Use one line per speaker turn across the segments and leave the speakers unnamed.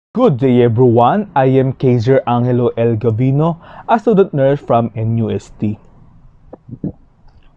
Good day everyone, I am Keizer Angelo Gavino, a student nurse from NUST.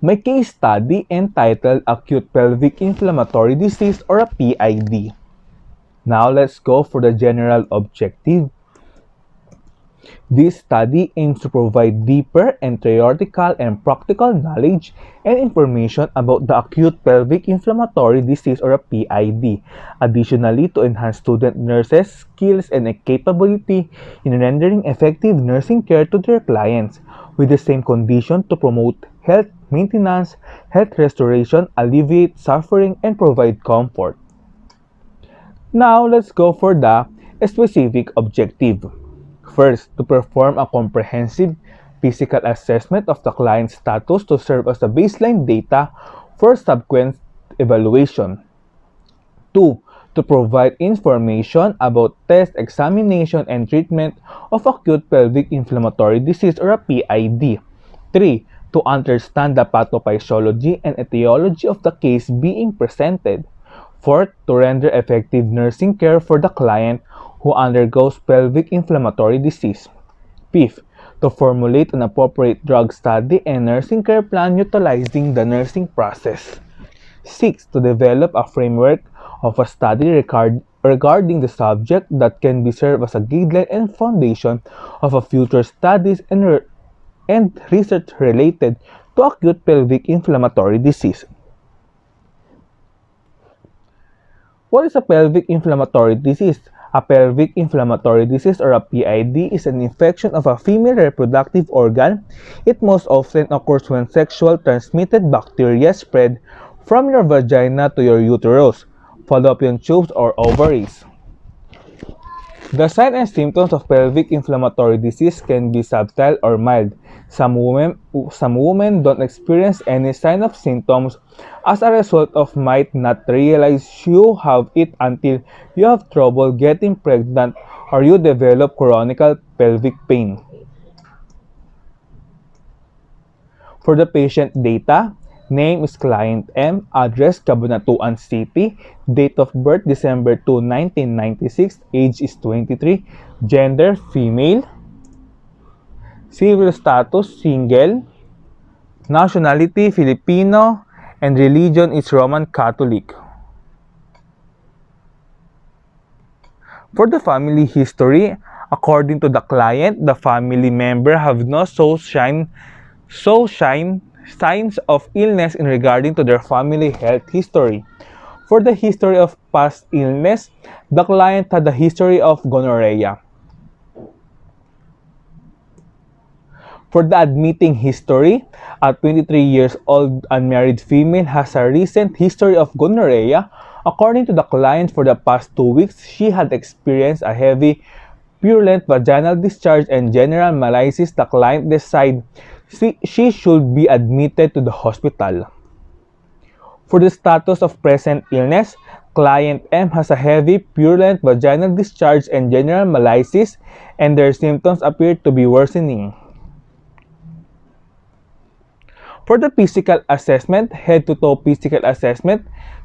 My case study entitled Acute Pelvic Inflammatory Disease or a PID. Now let's go for the general objective. This study aims to provide deeper and theoretical and practical knowledge and information about the acute pelvic inflammatory disease or a PID. Additionally, to enhance student nurses' skills and capability in rendering effective nursing care to their clients with the same condition to promote health maintenance, health restoration, alleviate suffering, and provide comfort. Now, let's go for the specific objective. First, to perform a comprehensive physical assessment of the client's status to serve as the baseline data for subsequent evaluation. 2. To provide information about test, examination, and treatment of acute pelvic inflammatory disease or a PID. 3. To understand the pathophysiology and etiology of the case being presented. 4th, to render effective nursing care for the client who undergoes pelvic inflammatory disease. 5th, to formulate an appropriate drug study and nursing care plan utilizing the nursing process. 6th, to develop a framework of a study regarding the subject that can be served as a guideline and foundation of a future studies and research related to acute pelvic inflammatory disease. What is a pelvic inflammatory disease? A pelvic inflammatory disease or a PID is an infection of a female reproductive organ. It most often occurs when sexual transmitted bacteria spread from your vagina to your uterus, fallopian tubes, or ovaries. The signs and symptoms of pelvic inflammatory disease can be subtle or mild. Some women don't experience any sign of symptoms as a result of might not realize you have it until you have trouble getting pregnant or you develop chronic pelvic pain. For the patient data, name is Client M, address Cabanatuan City, date of birth December 2, 1996, age is 23, gender female, civil status single, nationality Filipino, and religion is Roman Catholic. For the family history, according to the client, the family member have no signs of illness in regarding to their family health history. For the history of past illness, the client had a history of gonorrhea. For the admitting history, a 23 years old unmarried female has a recent history of gonorrhea. According to the client, for the past 2 weeks, she had experienced a heavy, purulent vaginal discharge and general malaise. The client decided she should be admitted to the hospital. For the status of present illness, Client M has a heavy, purulent vaginal discharge and general malaise, and their symptoms appear to be worsening. For the physical assessment, head-to-toe physical assessment,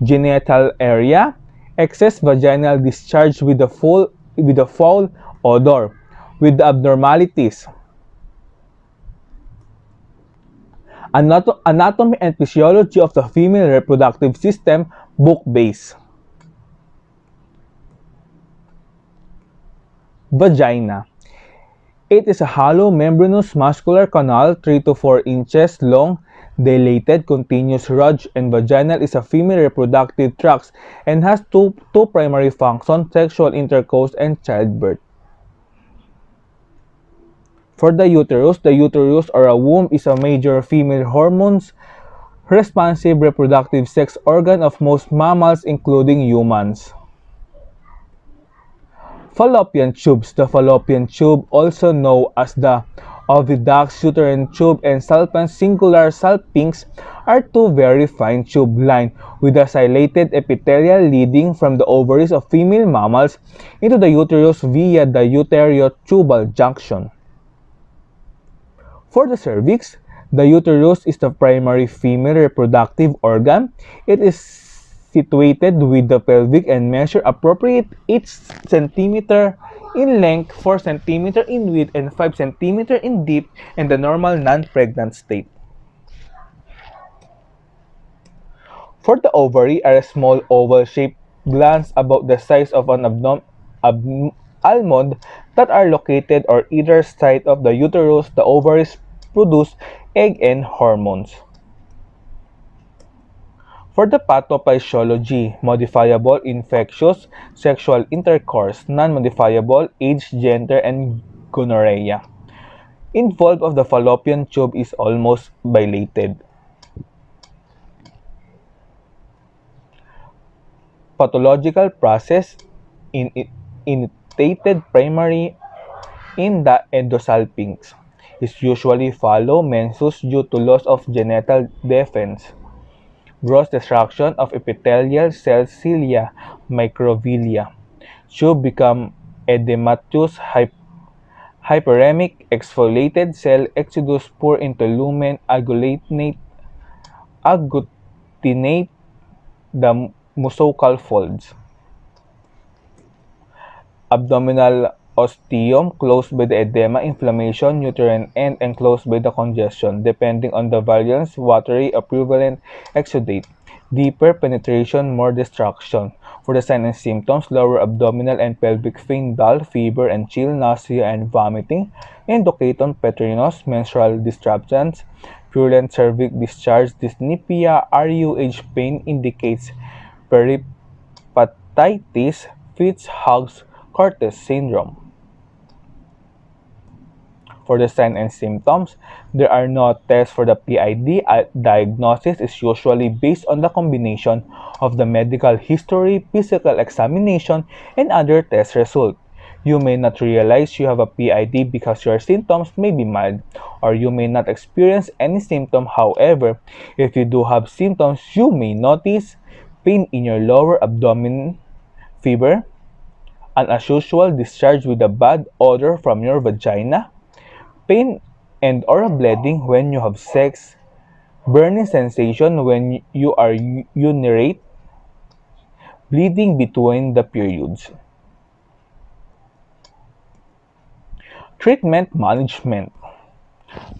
genital area, excess vaginal discharge with a foul odor, with the abnormalities. Anatomy and physiology of the female reproductive system, book base. Vagina. It is a hollow membranous muscular canal 3 to 4 inches long, dilated, continuous ridge, and vaginal is a female reproductive tract and has two primary functions, sexual intercourse and childbirth. For the uterus or a womb is a major female hormones responsive reproductive sex organ of most mammals including humans. Fallopian tubes. The fallopian tube, also known as the oviduct, uterine tube, and salpinx singular salpinx, are two very fine tube lined with a ciliated epithelial leading from the ovaries of female mammals into the uterus via the uterotubal junction. For the cervix, the uterus is the primary female reproductive organ. It is situated with the pelvic and measure appropriate 8 cm in length, 4 cm in width, and 5 cm in depth in the normal non-pregnant state. For the ovary are small oval-shaped glands about the size of an almond that are located on either side of the uterus. The ovaries produce egg and hormones. For the pathophysiology, modifiable, infectious, sexual intercourse, non-modifiable, age, gender, and gonorrhea. Involved of the fallopian tube is almost dilated. Pathological process initiated primary in the endosalpinx is usually follow menses due to loss of genital defense, gross destruction of epithelial cells, cilia, microvilli. Tube become edematous, hyperemic, exfoliated cell exodus pour into lumen, agglutinate the mucosal folds. Abdominal ostium closed by the edema, inflammation, uterine end enclosed by the congestion, depending on the variance, watery, equivalent, exudate. Deeper penetration, more destruction. For the signs and symptoms, lower abdominal and pelvic pain, dull, fever and chill, nausea and vomiting, endocaton petrinus, menstrual disruptions, purulent cervix discharge, dyspnea, RUH pain indicates peripatitis, Fitz-Hughes-Curtis syndrome. For the signs and symptoms, there are no tests for the PID. Diagnosis is usually based on the combination of the medical history, physical examination, and other test results. You may not realize you have a PID because your symptoms may be mild, or you may not experience any symptom. However, if you do have symptoms, you may notice pain in your lower abdomen, fever, an unusual discharge with a bad odor from your vagina, pain and or bleeding when you have sex, burning sensation when you are urinate, bleeding between the periods. Treatment management.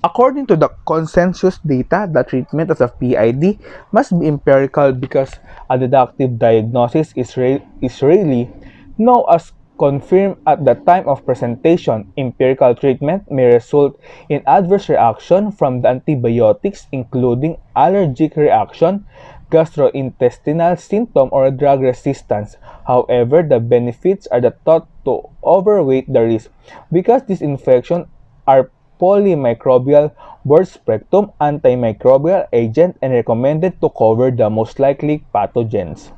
According to the consensus data, the treatment of the PID must be empirical because a deductive diagnosis is rarely known as confirmed at the time of presentation. Empirical treatment may result in adverse reaction from the antibiotics, including allergic reaction, gastrointestinal symptom, or drug resistance. However, the benefits are thought to overweight the risk because these infections are polymicrobial, broad-spectrum antimicrobial agent and recommended to cover the most likely pathogens.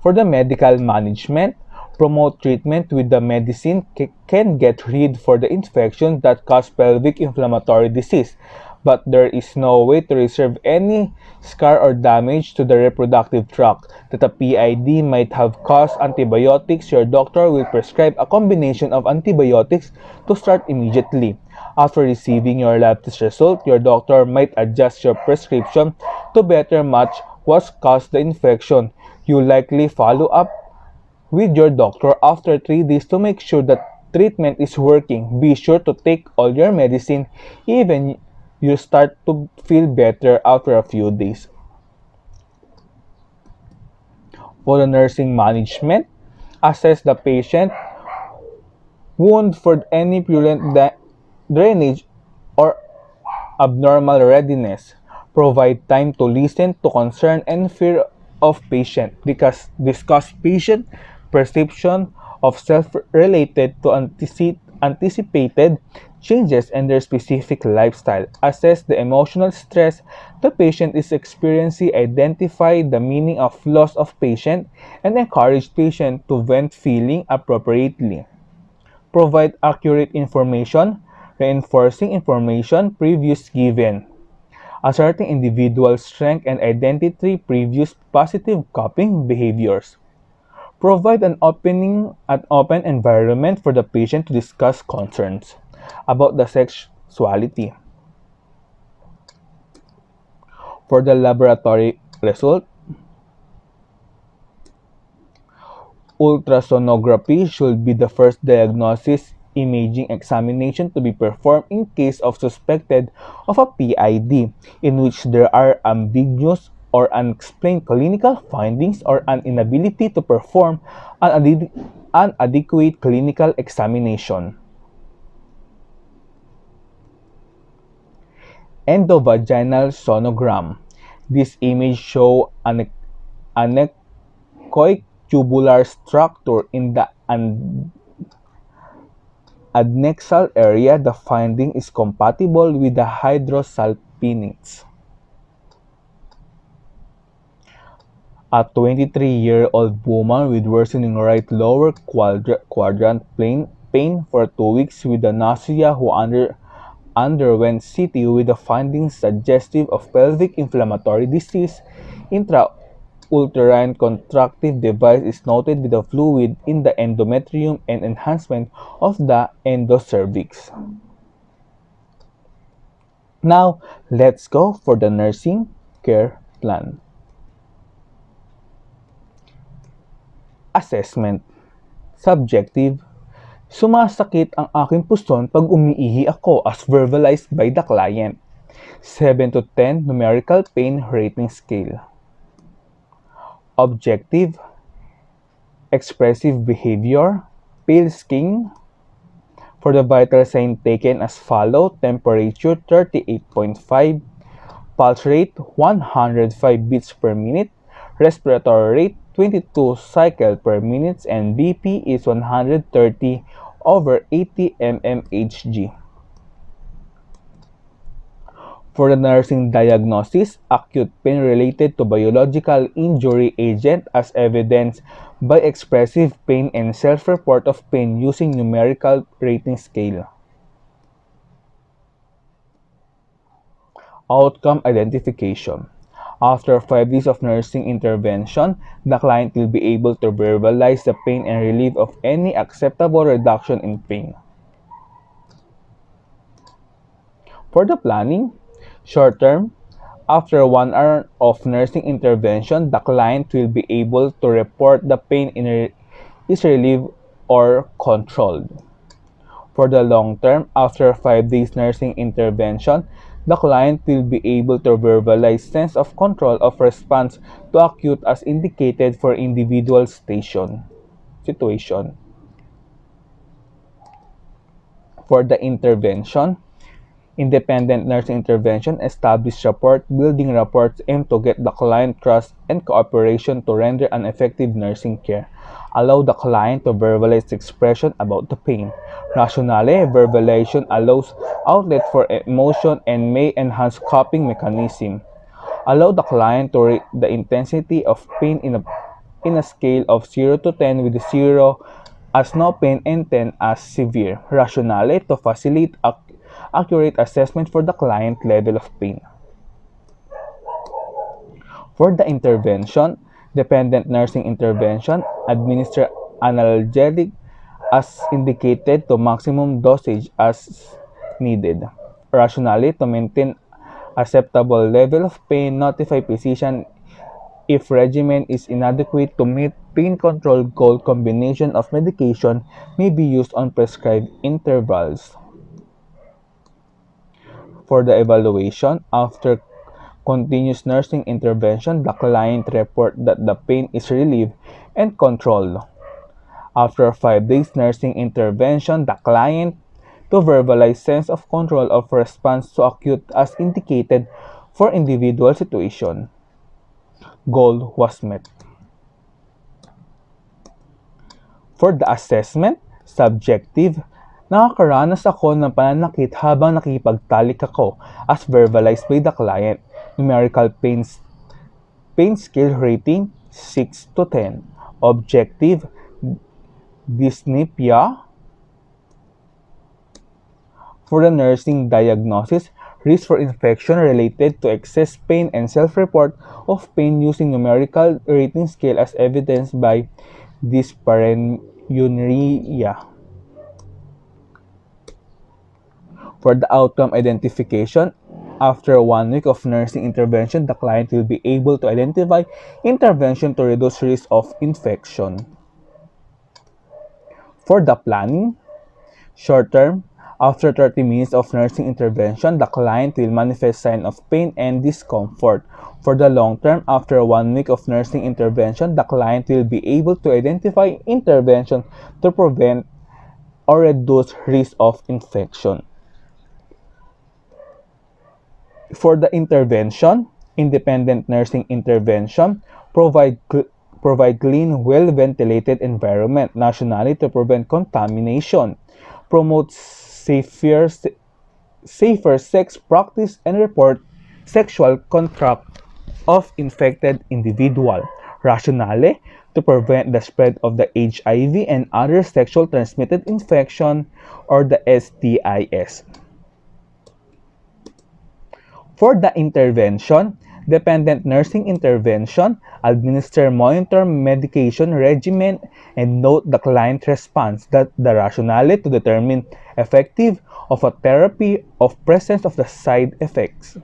For the medical management, promote treatment with the medicine can get rid for the infections that cause pelvic inflammatory disease, but there is no way to reserve any scar or damage to the reproductive tract that a PID might have caused. Antibiotics, your doctor will prescribe a combination of antibiotics to start immediately. After receiving your lab test result, your doctor might adjust your prescription to better match what caused the infection. You likely follow up with your doctor after 3 days to make sure that treatment is working. Be sure to take all your medicine even you start to feel better after a few days. For the nursing management, assess the patient wound for any purulent drainage or abnormal readiness. Provide time to listen to concern and fear of patient. Discuss patient perception of self related to anticipated changes in their specific lifestyle. Assess the emotional stress the patient is experiencing. Identify the meaning of loss of patient and encourage patient to vent feeling appropriately. Provide accurate information, reinforcing information previous given. Asserting individual strength and identity previous positive coping behaviors. Provide an open environment for the patient to discuss concerns about the sexuality. For the laboratory result, ultrasonography should be the first diagnosis imaging examination to be performed in case of suspected of a PID, in which there are ambiguous or unexplained clinical findings or an inability to perform an adequate clinical examination. Endovaginal sonogram. This image shows an anechoic tubular structure in the adnexal area. The finding is compatible with the hydrosalpinix. A 23-year-old woman with worsening right lower quadrant pain for 2 weeks with nausea who underwent CT with the findings suggestive of pelvic inflammatory disease. Intrauterine contractive device is noted with the fluid in the endometrium and enhancement of the endocervix. Now, let's go for the nursing care plan. Assessment. Subjective. Sumasakit ang aking puson pag umiihi ako as verbalized by the client. 7 to 10 numerical pain rating scale. Objective. Expressive behavior. Pale skin. For the vital sign taken as follow: temperature 38.5, pulse rate 105 beats per minute, respiratory rate 22 cycle per minute, and BP is 130/80 mmHg. For the nursing diagnosis, acute pain related to biological injury agent as evidenced by expressive pain and self-report of pain using numerical rating scale. Outcome identification. After 5 days of nursing intervention, the client will be able to verbalize the pain and relief of any acceptable reduction in pain. For the planning, short term, after 1 hour of nursing intervention, the client will be able to report the pain is relieved or controlled. For the long term, after 5 days nursing intervention, the client will be able to verbalize sense of control of response to acute as indicated for individual situation. For the intervention, independent nursing intervention, establish rapport building reports aim to get the client trust and cooperation to render an effective nursing care. Allow the client to verbalize expression about the pain. Rationale, verbalization allows outlet for emotion and may enhance coping mechanism. Allow the client to rate the intensity of pain in a scale of 0 to 10, with 0 as no pain and 10 as severe. Rationale, to facilitate accurate assessment for the client level of pain. For the intervention, dependent nursing intervention, administer analgesic as indicated to maximum dosage as needed. Rationale, to maintain acceptable level of pain, notify physician if regimen is inadequate to meet pain control goal. Combination of medication may be used on prescribed intervals. For the evaluation, after continuous nursing intervention, the client report that the pain is relieved and controlled. After 5 days nursing intervention, the client to verbalize sense of control of response to acute as indicated for individual situation. Goal was met. For the assessment, subjective, nakakaranas ako ng pananakit habang nakikipagtalik ako as verbalized by the client. Numerical pain scale rating 6 to 10. Objective, dyspnea. For the nursing diagnosis, risk for infection related to excess pain and self-report of pain using numerical rating scale as evidenced by dyspareunia. For the outcome identification, after 1 week of nursing intervention, the client will be able to identify intervention to reduce risk of infection. For the planning, short term, after 30 minutes of nursing intervention, the client will manifest signs of pain and discomfort. For the long term, after 1 week of nursing intervention, the client will be able to identify intervention to prevent or reduce risk of infection. For the intervention, independent nursing intervention provide clean, well-ventilated environment nationally to prevent contamination, promote safer sex practice, and report sexual contact of infected individual. Rationale, to prevent the spread of the HIV and other sexual transmitted infection or the STIs. For the intervention, dependent nursing intervention, administer monitor medication regimen and note the client response, that the rationale to determine effective of a therapy of presence of the side effects.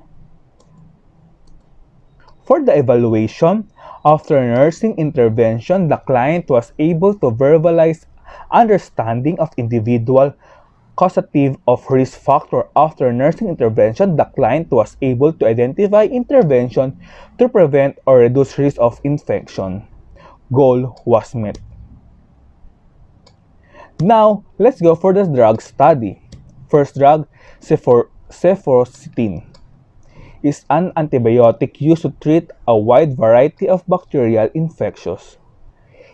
For the evaluation, after nursing intervention, the client was able to verbalize understanding of individual causative of risk factor. After nursing intervention, the client was able to identify intervention to prevent or reduce risk of infection. Goal was met. Now, let's go for the drug study. First drug, cephalosporin, is an antibiotic used to treat a wide variety of bacterial infections.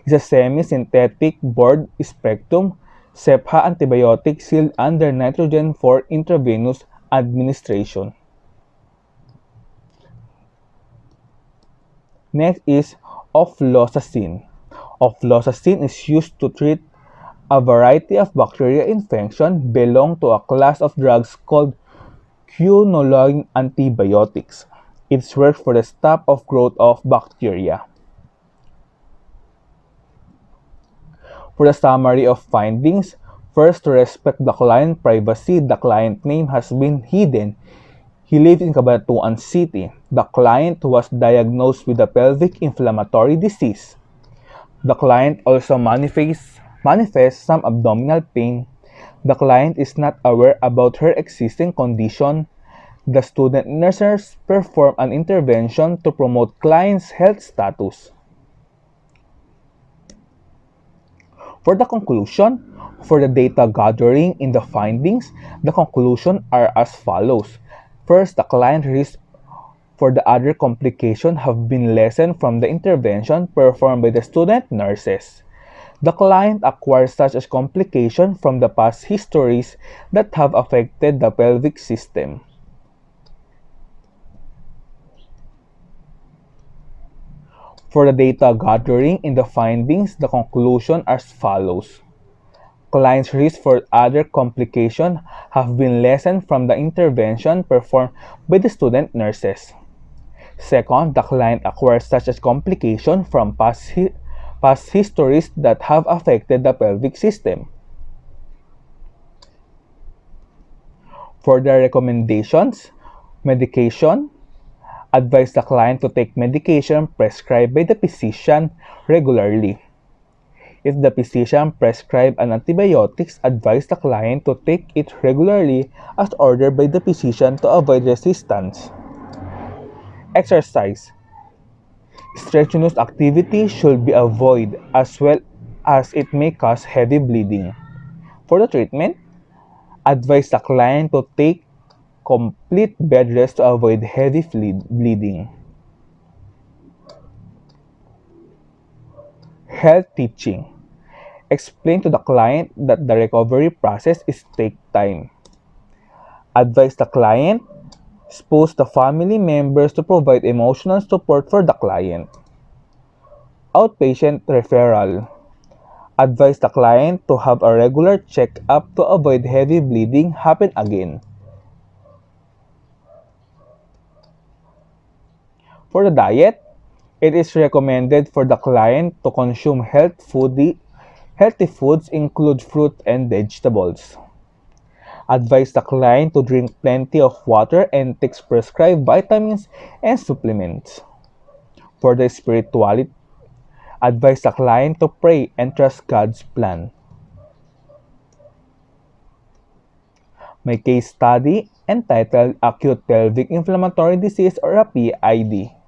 It's a semi-synthetic broad-spectrum cepha antibiotic sealed under nitrogen for intravenous administration. Next is ofloxacin. Ofloxacin is used to treat a variety of bacterial infections, belong to a class of drugs called quinolone antibiotics. It works for the stop of growth of bacteria. For the summary of findings, first, to respect the client privacy, the client name has been hidden. He lived in Cabanatuan City. The client was diagnosed with a pelvic inflammatory disease. The client also manifests some abdominal pain. The client is not aware about her existing condition. The student nurses perform an intervention to promote client's health status. For the conclusion, for the data gathering in the findings, the conclusions are as follows. First, the client risk for the other complications have been lessened from the intervention performed by the student nurses. The client acquires such as complications from the past histories that have affected the pelvic system. For the data gathering in the findings, the conclusion as follows. Client's risk for other complications have been lessened from the intervention performed by the student nurses. Second, the client acquires such as complications from past histories that have affected the pelvic system. For the recommendations, medication, advise the client to take medication prescribed by the physician regularly. If the physician prescribes an antibiotics, advise the client to take it regularly as ordered by the physician to avoid resistance. Exercise. Strenuous activity should be avoided as well as it may cause heavy bleeding. For the treatment, advise the client to take complete bed rest to avoid heavy bleeding. Health teaching. Explain to the client that the recovery process is take time. Advise the client, expose the family members to provide emotional support for the client. Outpatient referral. Advise the client to have a regular check-up to avoid heavy bleeding happen again. For the diet, it is recommended for the client to consume healthy foods include fruit and vegetables. Advise the client to drink plenty of water and take prescribed vitamins and supplements. For the spirituality, advise the client to pray and trust God's plan. My case study entitled Acute Pelvic Inflammatory Disease or a PID.